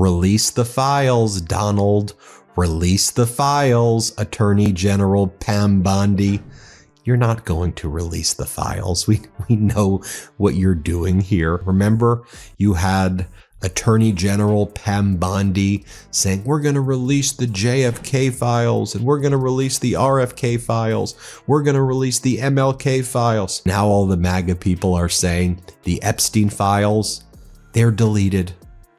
Release the files, Donald. Release the files, Attorney General Pam Bondi. You're not going to release the files. We know what you're doing here. Remember, you had Attorney General Pam Bondi saying, we're going to release the JFK files and we're going to release the RFK files. We're going to release the MLK files. Now all the MAGA people are saying the Epstein files, they're deleted.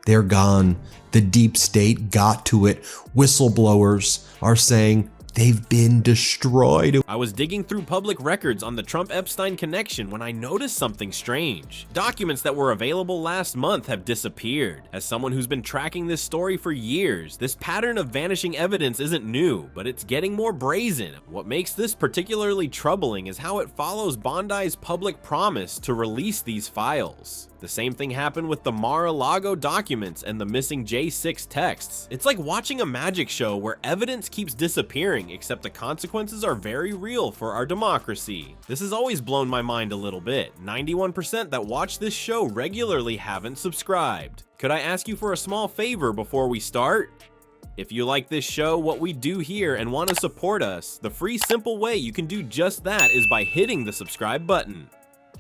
They're gone. The deep state got to it. Whistleblowers are saying they've been destroyed. I was digging through public records on the Trump-Epstein connection when I noticed something strange. Documents that were available last month have disappeared. As someone who's been tracking this story for years, this pattern of vanishing evidence isn't new, but it's getting more brazen. What makes this particularly troubling is how it follows Bondi's public promise to release these files. The same thing happened with the Mar-a-Lago documents and the missing J6 texts. It's like watching a magic show where evidence keeps disappearing, except the consequences are very real for our democracy. This has always blown my mind a little bit. 91% that watch this show regularly haven't subscribed. Could I ask you for a small favor before we start? If you like this show, what we do here, and want to support us, the free simple way you can do just that is by hitting the subscribe button.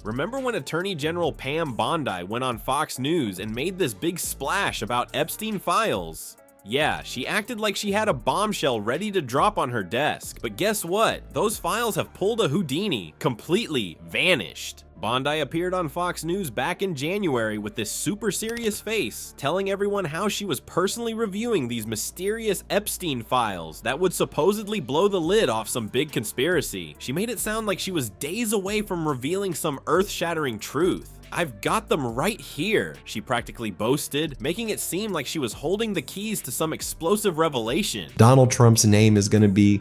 Remember when Attorney General Pam Bondi went on Fox News and made this big splash about Epstein files? Yeah, she acted like she had a bombshell ready to drop on her desk, but guess what? Those files have pulled a Houdini, completely vanished. Bondi appeared on Fox News back in January with this super serious face, telling everyone how she was personally reviewing these mysterious Epstein files that would supposedly blow the lid off some big conspiracy. She made it sound like she was days away from revealing some earth-shattering truth. I've got them right here, she practically boasted, making it seem like she was holding the keys to some explosive revelation. Donald Trump's name is going to be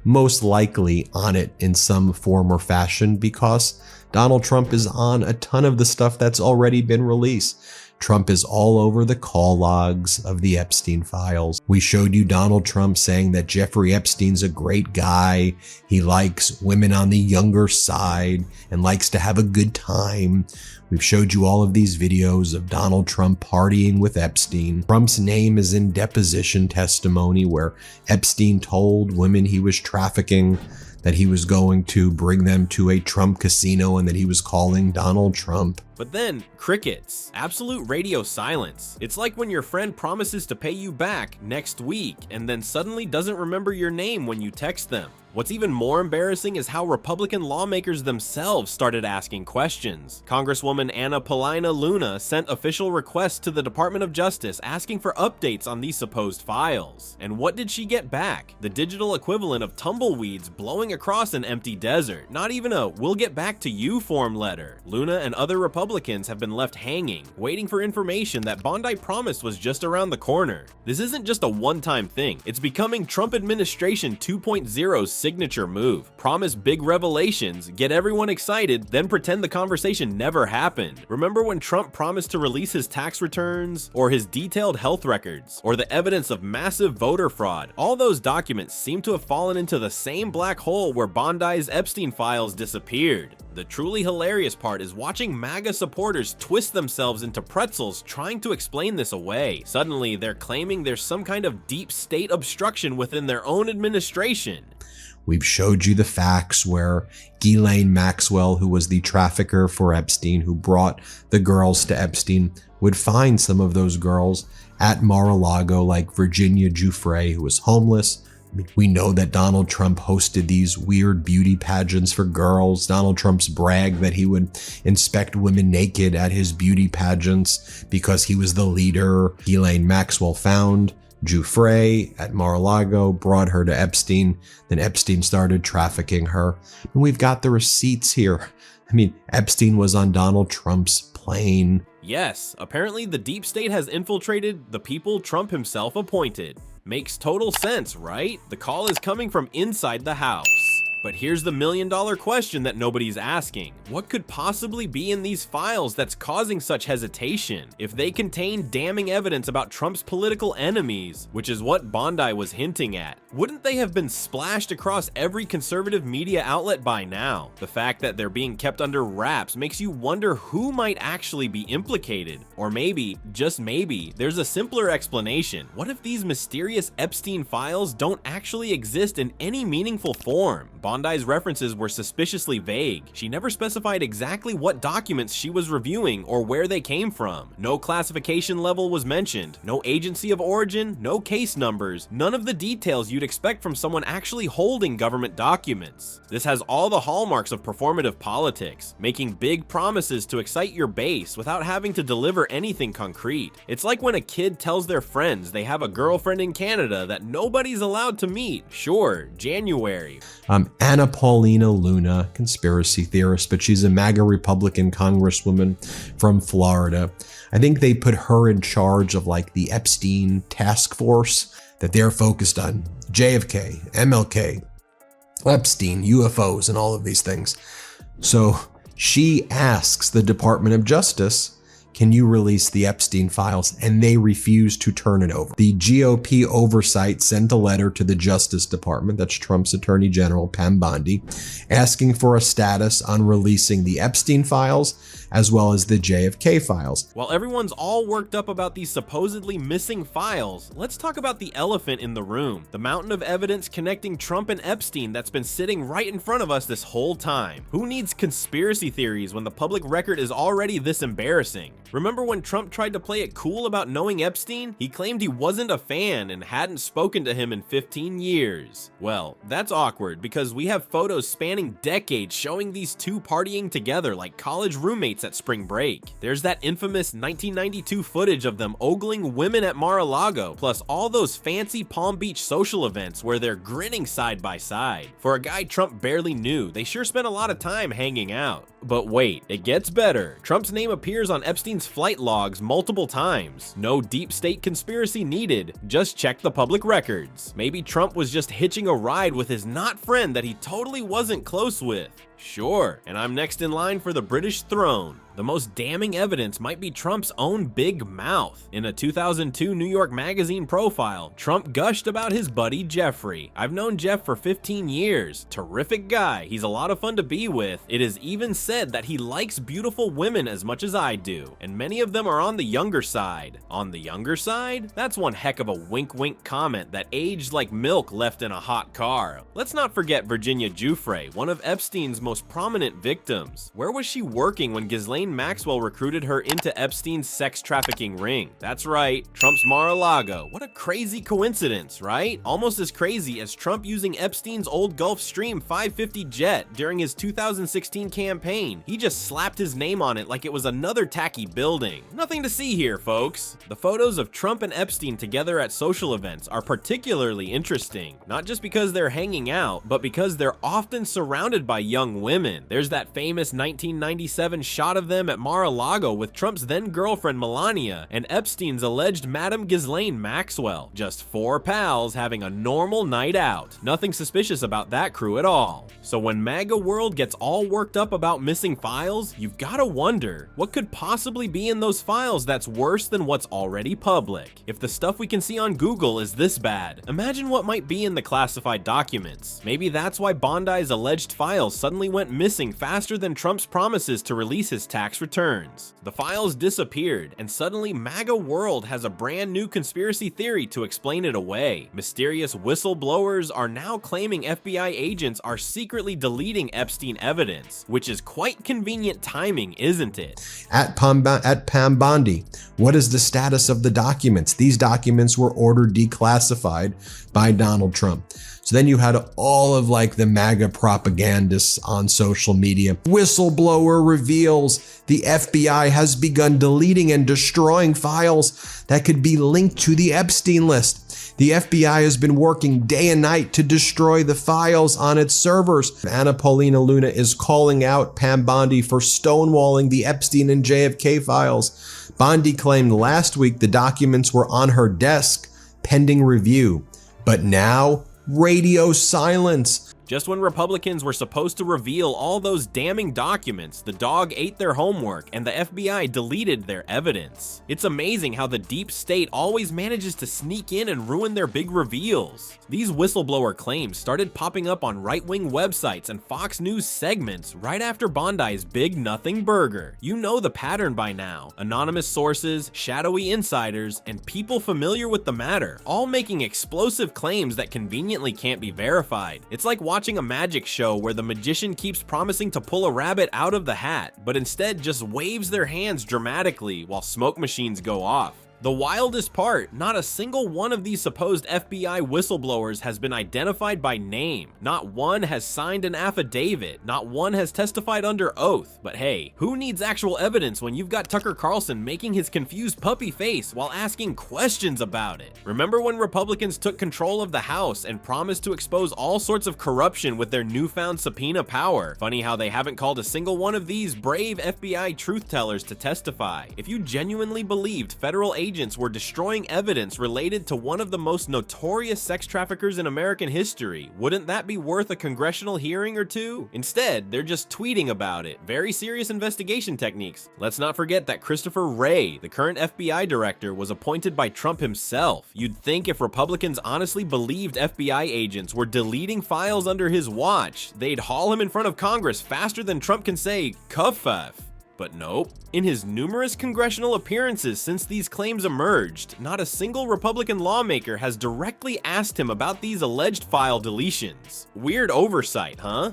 most likely on it in some form or fashion because Donald Trump is on a ton of the stuff that's already been released. Trump is all over the call logs of the Epstein files. We showed you Donald Trump saying that Jeffrey Epstein's a great guy. He likes women on the younger side and likes to have a good time. We've showed you all of these videos of Donald Trump partying with Epstein. Trump's name is in deposition testimony where Epstein told women he was trafficking that he was going to bring them to a Trump casino and that he was calling Donald Trump. But then, crickets. Absolute radio silence. It's like when your friend promises to pay you back next week and then suddenly doesn't remember your name when you text them. What's even more embarrassing is how Republican lawmakers themselves started asking questions. Congresswoman Anna Paulina Luna sent official requests to the Department of Justice asking for updates on these supposed files. And what did she get back? The digital equivalent of tumbleweeds blowing across an empty desert. Not even a "we'll get back to you" form letter. Luna and other Republicans have been left hanging, waiting for information that Bondi promised was just around the corner. This isn't just a one-time thing. It's becoming Trump administration 2.0's signature move. Promise big revelations, get everyone excited, then pretend the conversation never happened. Remember when Trump promised to release his tax returns, or his detailed health records, or the evidence of massive voter fraud? All those documents seem to have fallen into the same black hole where Bondi's Epstein files disappeared. The truly hilarious part is watching MAGA supporters twist themselves into pretzels trying to explain this away. Suddenly, they're claiming there's some kind of deep state obstruction within their own administration. We've showed you the facts where Ghislaine Maxwell, who was the trafficker for Epstein, who brought the girls to Epstein, would find some of those girls at Mar-a-Lago, like Virginia Giuffre, who was homeless. We know that Donald Trump hosted these weird beauty pageants for girls. Donald Trump's bragged that he would inspect women naked at his beauty pageants because he was the leader. Ghislaine Maxwell found Giuffre at Mar-a-Lago, brought her to Epstein. Then Epstein started trafficking her. And we've got the receipts here. I mean, Epstein was on Donald Trump's plane. Yes, apparently the deep state has infiltrated the people Trump himself appointed. Makes total sense, right? The call is coming from inside the house. But here's the million-dollar question that nobody's asking. What could possibly be in these files that's causing such hesitation? If they contain damning evidence about Trump's political enemies, which is what Bondi was hinting at, wouldn't they have been splashed across every conservative media outlet by now? The fact that they're being kept under wraps makes you wonder who might actually be implicated. Or maybe, just maybe, there's a simpler explanation. What if these mysterious Epstein files don't actually exist in any meaningful form? Bondi's references were suspiciously vague. She never specified exactly what documents she was reviewing or where they came from. No classification level was mentioned, no agency of origin, no case numbers, none of the details you'd expect from someone actually holding government documents. This has all the hallmarks of performative politics, making big promises to excite your base without having to deliver anything concrete. It's like when a kid tells their friends they have a girlfriend in Canada that nobody's allowed to meet. Sure, January. Anna Paulina Luna, conspiracy theorist, but she's a MAGA Republican congresswoman from Florida. I think they put her in charge of like the Epstein task force that they're focused on. JFK, MLK, Epstein, UFOs, and all of these things. So she asks the Department of Justice, can you release the Epstein files? And they refuse to turn it over. The GOP oversight sent a letter to the Justice Department, that's Trump's Attorney General, Pam Bondi, asking for a status on releasing the Epstein files as well as the JFK files. While everyone's all worked up about these supposedly missing files, let's talk about the elephant in the room, the mountain of evidence connecting Trump and Epstein that's been sitting right in front of us this whole time. Who needs conspiracy theories when the public record is already this embarrassing? Remember when Trump tried to play it cool about knowing Epstein? He claimed he wasn't a fan and hadn't spoken to him in 15 years. Well, that's awkward because we have photos spanning decades showing these two partying together like college roommates at spring break. There's that infamous 1992 footage of them ogling women at Mar-a-Lago, plus all those fancy Palm Beach social events where they're grinning side by side. For a guy Trump barely knew, they sure spent a lot of time hanging out. But wait, it gets better. Trump's name appears on Epstein's flight logs multiple times. No deep state conspiracy needed, just check the public records. Maybe Trump was just hitching a ride with his not friend that he totally wasn't close with. Sure, and I'm next in line for the British throne. The most damning evidence might be Trump's own big mouth. In a 2002 New York Magazine profile, Trump gushed about his buddy Jeffrey. I've known Jeff for 15 years. Terrific guy. He's a lot of fun to be with. It is even said that he likes beautiful women as much as I do, and many of them are on the younger side. On the younger side? That's one heck of a wink-wink comment that aged like milk left in a hot car. Let's not forget Virginia Giuffre, one of Epstein's most prominent victims. Where was she working when Ghislaine Maxwell recruited her into Epstein's sex trafficking ring? That's right, Trump's Mar-a-Lago. What a crazy coincidence, right? Almost as crazy as Trump using Epstein's old Gulfstream 550 jet during his 2016 campaign. He just slapped his name on it like it was another tacky building. Nothing to see here, folks. The photos of Trump and Epstein together at social events are particularly interesting, not just because they're hanging out, but because they're often surrounded by young women. There's that famous 1997 shot of them at Mar-a-Lago with Trump's then girlfriend Melania and Epstein's alleged Madam Ghislaine Maxwell. Just four pals having a normal night out. Nothing suspicious about that crew at all. So when MAGA world gets all worked up about missing files, you've gotta wonder, what could possibly be in those files that's worse than what's already public? If the stuff we can see on Google is this bad, imagine what might be in the classified documents. Maybe that's why Bondi's alleged files suddenly went missing faster than Trump's promises to release his tax returns. The files disappeared, and suddenly MAGA world has a brand new conspiracy theory to explain it away. Mysterious whistleblowers are now claiming FBI agents are secretly deleting Epstein evidence, which is quite convenient timing, isn't it? At Pam Bondi, what is the status of the documents? These documents were ordered declassified by Donald Trump. So then you had all of like the MAGA propagandists on social media. Whistleblower reveals the FBI has begun deleting and destroying files that could be linked to the Epstein list. The FBI has been working day and night to destroy the files on its servers. Anna Paulina Luna is calling out Pam Bondi for stonewalling the Epstein and JFK files. Bondi claimed last week the documents were on her desk pending review, but now radio silence. Just when Republicans were supposed to reveal all those damning documents, the dog ate their homework and the FBI deleted their evidence. It's amazing how the deep state always manages to sneak in and ruin their big reveals. These whistleblower claims started popping up on right-wing websites and Fox News segments right after Bondi's Big Nothing Burger. You know the pattern by now. Anonymous sources, shadowy insiders, and people familiar with the matter, all making explosive claims that conveniently can't be verified. It's like watching a magic show where the magician keeps promising to pull a rabbit out of the hat, but instead just waves their hands dramatically while smoke machines go off. The wildest part, not a single one of these supposed FBI whistleblowers has been identified by name. Not one has signed an affidavit. Not one has testified under oath. But hey, who needs actual evidence when you've got Tucker Carlson making his confused puppy face while asking questions about it? Remember when Republicans took control of the House and promised to expose all sorts of corruption with their newfound subpoena power? Funny how they haven't called a single one of these brave FBI truth tellers to testify. If you genuinely believed federal agents were destroying evidence related to one of the most notorious sex traffickers in American history, wouldn't that be worth a congressional hearing or two? Instead, they're just tweeting about it. Very serious investigation techniques. Let's not forget that Christopher Wray, the current FBI director, was appointed by Trump himself. You'd think if Republicans honestly believed FBI agents were deleting files under his watch, they'd haul him in front of Congress faster than Trump can say "Kafef." But nope. In his numerous congressional appearances since these claims emerged, not a single Republican lawmaker has directly asked him about these alleged file deletions. Weird oversight, huh?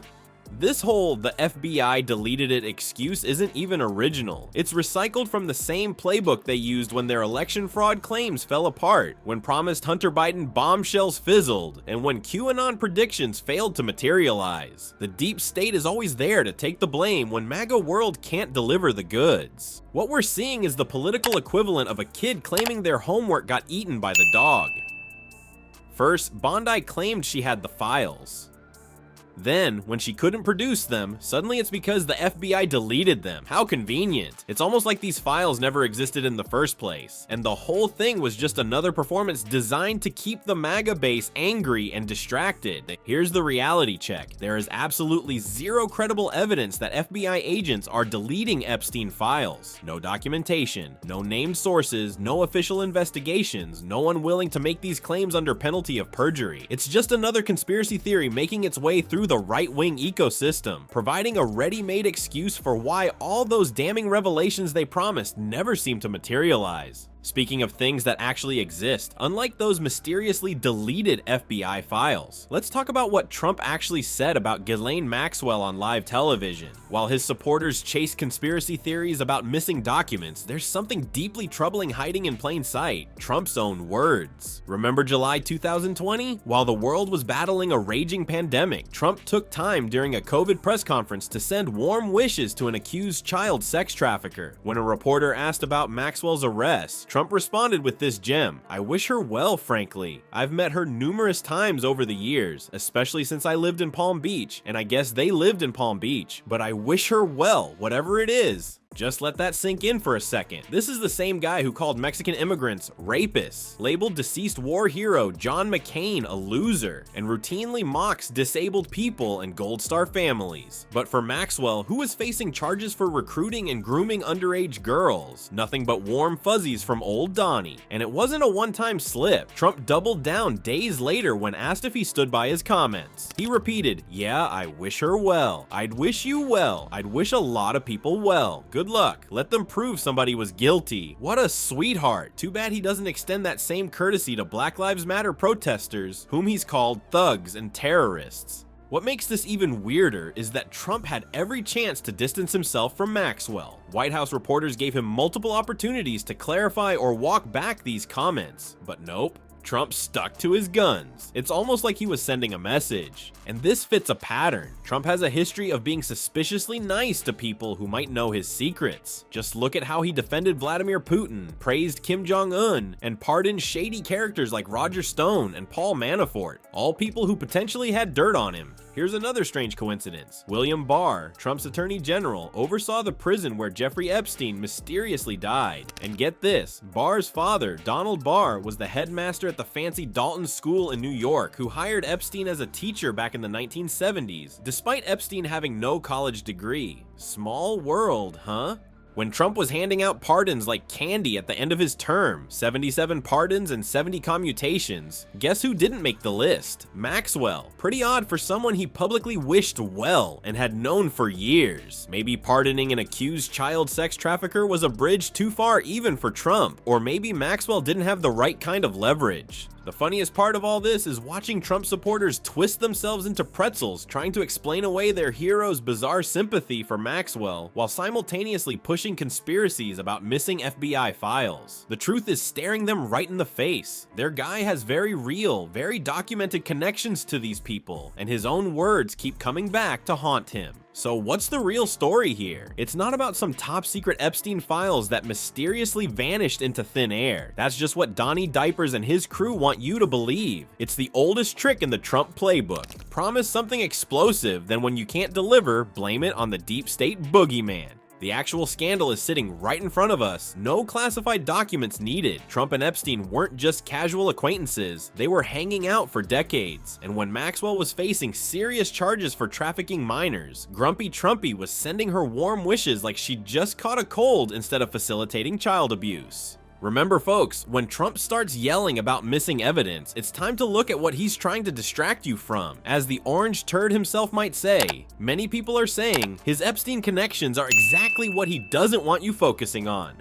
This whole "the FBI deleted it" excuse isn't even original. It's recycled from the same playbook they used when their election fraud claims fell apart, when promised Hunter Biden bombshells fizzled, and when QAnon predictions failed to materialize. The deep state is always there to take the blame when MAGA world can't deliver the goods. What we're seeing is the political equivalent of a kid claiming their homework got eaten by the dog. First, Bondi claimed she had the files. Then, when she couldn't produce them, suddenly it's because the FBI deleted them. How convenient. It's almost like these files never existed in the first place, and the whole thing was just another performance designed to keep the MAGA base angry and distracted. Here's the reality check. There is absolutely zero credible evidence that FBI agents are deleting Epstein files. No documentation, no named sources, no official investigations, no one willing to make these claims under penalty of perjury. It's just another conspiracy theory making its way through the right-wing ecosystem, providing a ready-made excuse for why all those damning revelations they promised never seem to materialize. Speaking of things that actually exist, unlike those mysteriously deleted FBI files, let's talk about what Trump actually said about Ghislaine Maxwell on live television. While his supporters chase conspiracy theories about missing documents, there's something deeply troubling hiding in plain sight: Trump's own words. Remember July 2020? While the world was battling a raging pandemic, Trump took time during a COVID press conference to send warm wishes to an accused child sex trafficker. When a reporter asked about Maxwell's arrest, Trump responded with this gem: "I wish her well, frankly. I've met her numerous times over the years, especially since I lived in Palm Beach, and I guess they lived in Palm Beach, but I wish her well, whatever it is." Just let that sink in for a second. This is the same guy who called Mexican immigrants rapists, labeled deceased war hero John McCain a loser, and routinely mocks disabled people and Gold Star families. But for Maxwell, who was facing charges for recruiting and grooming underage girls, nothing but warm fuzzies from old Donnie. And it wasn't a one-time slip. Trump doubled down days later when asked if he stood by his comments. He repeated, "Yeah, I wish her well. I'd wish you well. I'd wish a lot of people well. Good luck. Let them prove somebody was guilty." What a sweetheart. Too bad he doesn't extend that same courtesy to Black Lives Matter protesters, whom he's called thugs and terrorists. What makes this even weirder is that Trump had every chance to distance himself from Maxwell. White House reporters gave him multiple opportunities to clarify or walk back these comments, but nope. Trump stuck to his guns. It's almost like he was sending a message. And this fits a pattern. Trump has a history of being suspiciously nice to people who might know his secrets. Just look at how he defended Vladimir Putin, praised Kim Jong-un, and pardoned shady characters like Roger Stone and Paul Manafort, all people who potentially had dirt on him. Here's another strange coincidence. William Barr, Trump's attorney general, oversaw the prison where Jeffrey Epstein mysteriously died. And get this, Barr's father, Donald Barr, was the headmaster at the fancy Dalton School in New York, who hired Epstein as a teacher back in the 1970s, despite Epstein having no college degree. Small world, huh? When Trump was handing out pardons like candy at the end of his term, 77 pardons and 70 commutations, guess who didn't make the list? Maxwell. Pretty odd for someone he publicly wished well and had known for years. Maybe pardoning an accused child sex trafficker was a bridge too far even for Trump, or maybe Maxwell didn't have the right kind of leverage. The funniest part of all this is watching Trump supporters twist themselves into pretzels trying to explain away their hero's bizarre sympathy for Maxwell while simultaneously pushing conspiracies about missing FBI files. The truth is staring them right in the face. Their guy has very real, very documented connections to these people, and his own words keep coming back to haunt him. So what's the real story here? It's not about some top secret Epstein files that mysteriously vanished into thin air. That's just what Donnie Diapers and his crew want you to believe. It's the oldest trick in the Trump playbook. Promise something explosive, then when you can't deliver, blame it on the deep state boogeyman. The actual scandal is sitting right in front of us. No classified documents needed. Trump and Epstein weren't just casual acquaintances. They were hanging out for decades. And when Maxwell was facing serious charges for trafficking minors, Grumpy Trumpy was sending her warm wishes like she just caught a cold instead of facilitating child abuse. Remember folks, when Trump starts yelling about missing evidence, it's time to look at what he's trying to distract you from. As the orange turd himself might say, many people are saying his Epstein connections are exactly what he doesn't want you focusing on.